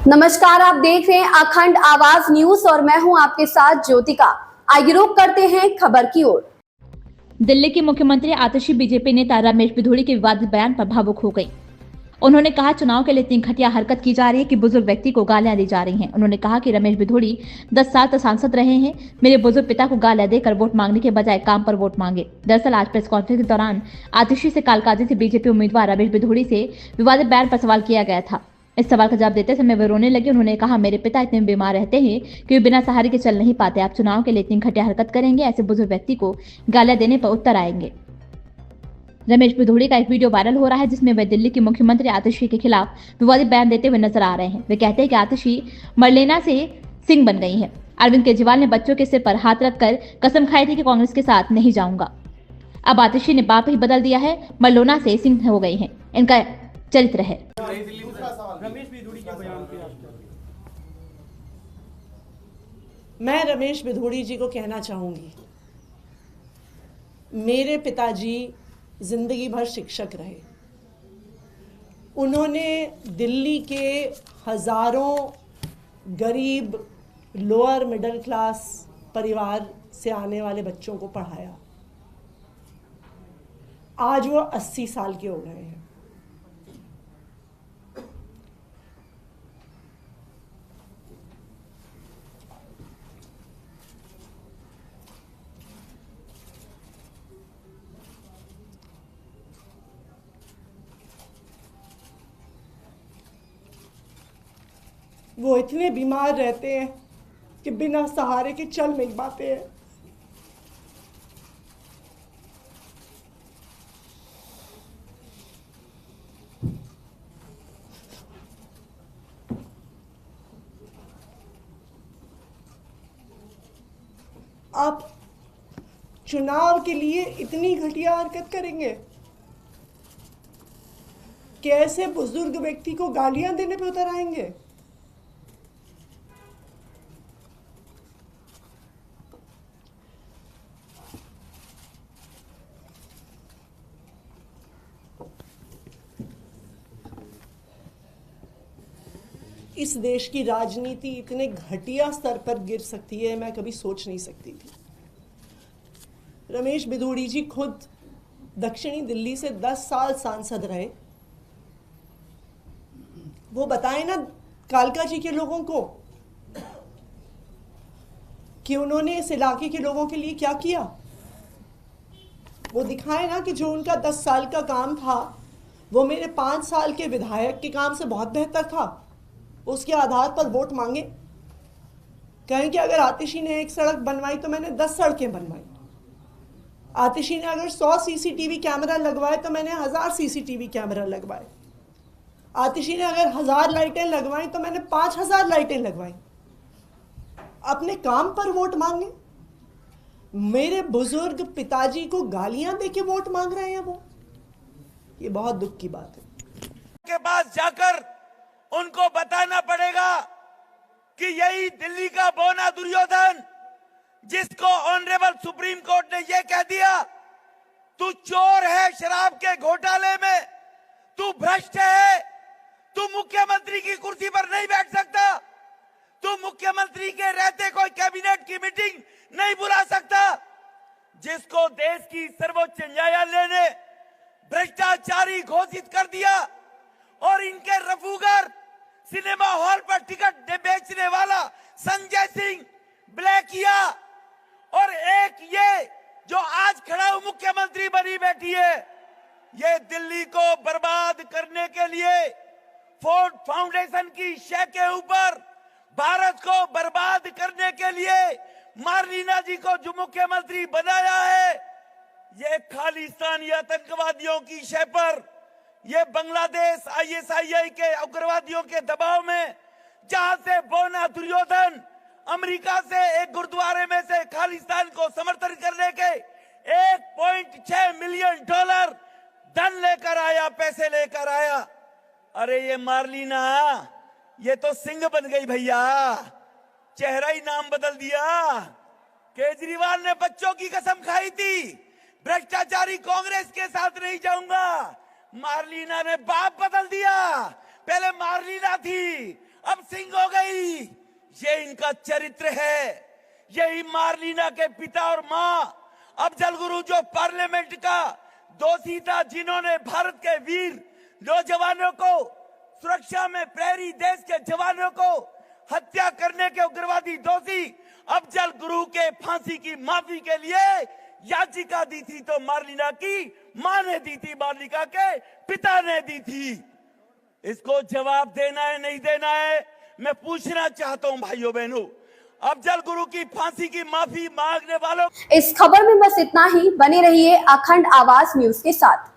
नमस्कार, आप देख रहे हैं अखंड आवाज न्यूज और मैं हूं आपके साथ ज्योतिका। आइए रुक करते हैं खबर की ओर। दिल्ली की मुख्यमंत्री आतिशी बीजेपी नेता रमेश बिधूड़ी के विवादित बयान पर भावुक हो गई। उन्होंने कहा, चुनाव के लिए इतनी घटिया हरकत की जा रही है कि बुजुर्ग व्यक्ति को गालियां दी जा रही हैं। उन्होंने कहा कि रमेश बिधूड़ी 10 साल तक सांसद रहे हैं। मेरे बुजुर्ग पिता को गालियां देकर वोट मांगने के बजाय काम पर वोट मांगे। दरअसल आज प्रेस कॉन्फ्रेंस के दौरान आतिशी से कालकाजी से बीजेपी उम्मीदवार रमेश बिधूड़ी से विवादित बयान पर सवाल किया गया था। इस सवाल का जवाब देते समय वे रोने लगे। उन्होंने कहा, मेरे पिता इतने बीमार रहते हैं कि वे बिना सहारे के चल नहीं पाते। आप चुनाव के लिए इतनी घटिया हरकत करेंगे, ऐसे बुजुर्ग व्यक्ति को गालियां देने पर उत्तर आएंगे। रमेश बिधूड़ी का एक वीडियो वायरल हो रहा है जिसमें वे दिल्ली की मुख्यमंत्री आतिशी के खिलाफ विवादित बयान देते हुए नजर आ रहे हैं। वे कहते हैं कि आतिशी मरलेना से सिंह बन गई हैं। अरविंद केजरीवाल ने बच्चों के सिर पर हाथ रखकर कसम खाई थी कि कांग्रेस के साथ नहीं जाऊंगा। अब आतिशी ने बाप ही बदल दिया है, मरलोना से सिंह हो गई हैं। इनका चरित्र है। मैं रमेश बिधूड़ी जी को कहना चाहूंगी, मेरे पिताजी जिंदगी भर शिक्षक रहे। उन्होंने दिल्ली के हजारों गरीब लोअर मिडिल क्लास परिवार से आने वाले बच्चों को पढ़ाया। आज वो 80 साल के हो गए हैं। वो इतने बीमार रहते हैं कि बिना सहारे के चल नहीं पाते हैं। आप चुनाव के लिए इतनी घटिया हरकत करेंगे? कैसे बुजुर्ग व्यक्ति को गालियां देने पे उतर आएंगे? इस देश की राजनीति इतने घटिया स्तर पर गिर सकती है, मैं कभी सोच नहीं सकती थी। रमेश बिधूड़ी जी खुद दक्षिणी दिल्ली से 10 साल सांसद रहे। वो बताएं ना कालका जी के लोगों को कि उन्होंने इस इलाके के लोगों के लिए क्या किया। वो दिखाए ना कि जो उनका 10 साल का काम था वो मेरे 5 साल के विधायक के काम से बहुत बेहतर था। उसके आधार पर वोट मांगे। कहें कि अगर आतिशी ने एक सड़क बनवाई तो मैंने 10 सड़कें बनवाई। आतिशी ने अगर 100 सीसीटीवी कैमरा लगवाए तो मैंने 1000 सीसीटीवी कैमरा लगवाए। आतिशी ने अगर 1000 लाइटें लगवाई तो मैंने 5000 लाइटें लगवाई। अपने काम पर वोट मांगे। मेरे बुजुर्ग पिताजी को गालियां देके वोट मांग रहे हैं वो। ये बहुत दुख की बात है। के पास जाकर उनको बताना पड़ेगा कि यही दिल्ली का बौना दुर्योधन, जिसको ऑनरेबल सुप्रीम कोर्ट ने यह कह दिया, तू चोर है शराब के घोटाले में, तू भ्रष्ट है, तू मुख्यमंत्री की कुर्सी पर नहीं बैठ सकता, तू मुख्यमंत्री के रहते कोई कैबिनेट की मीटिंग नहीं बुला सकता, जिसको देश की सर्वोच्च न्यायालय ने भ्रष्टाचारी घोषित कर दिया और इनके रफूगर सिनेमा हॉल पर टिकट बेचने वाला संजय सिंह ब्लैकिया और एक ये जो आज खड़ा हुआ मुख्यमंत्री बनी बैठी है, ये दिल्ली को बर्बाद करने के लिए फोर्ड फाउंडेशन की शय के ऊपर भारत को बर्बाद करने के लिए मारलीना जी को जो मुख्यमंत्री बनाया है, ये खालिस्तानी आतंकवादियों की शय पर, ये बांग्लादेश आईएसआईआई के उग्रवादियों के दबाव में, जहां से बौना दुर्योधन अमेरिका से एक गुरुद्वारे में से खालिस्तान को समर्थन करने के 1.6 मिलियन डॉलर धन लेकर आया, पैसे लेकर आया। अरे ये मारलीना, ये तो सिंह बन गई भैया, चेहरा ही नाम बदल दिया। केजरीवाल ने बच्चों की कसम खाई थी, भ्रष्टाचारी कांग्रेस के साथ नहीं जाऊंगा। मारलीना ने बाप बदल दिया। पहले मारलीना थी, अब सिंह हो गई। ये इनका चरित्र है। यही मार्लिना के पिता और मां अफजल गुरु जो पार्लियामेंट का दोषी था, जिन्होंने भारत के वीर नौजवानों को सुरक्षा में प्रहरी देश के जवानों को हत्या करने के उग्रवादी दोषी अफजल गुरु के फांसी की माफी के लिए याचिका दी थी, तो मार्लिना की मां ने दी थी, मार्लिना के पिता ने दी थी। इसको जवाब देना है नहीं देना है, मैं पूछना चाहता हूं भाइयों बहनों। अफजल गुरु की फांसी की माफी मांगने वालों इस खबर में बस इतना ही। बने रहिए अखंड आवाज न्यूज के साथ।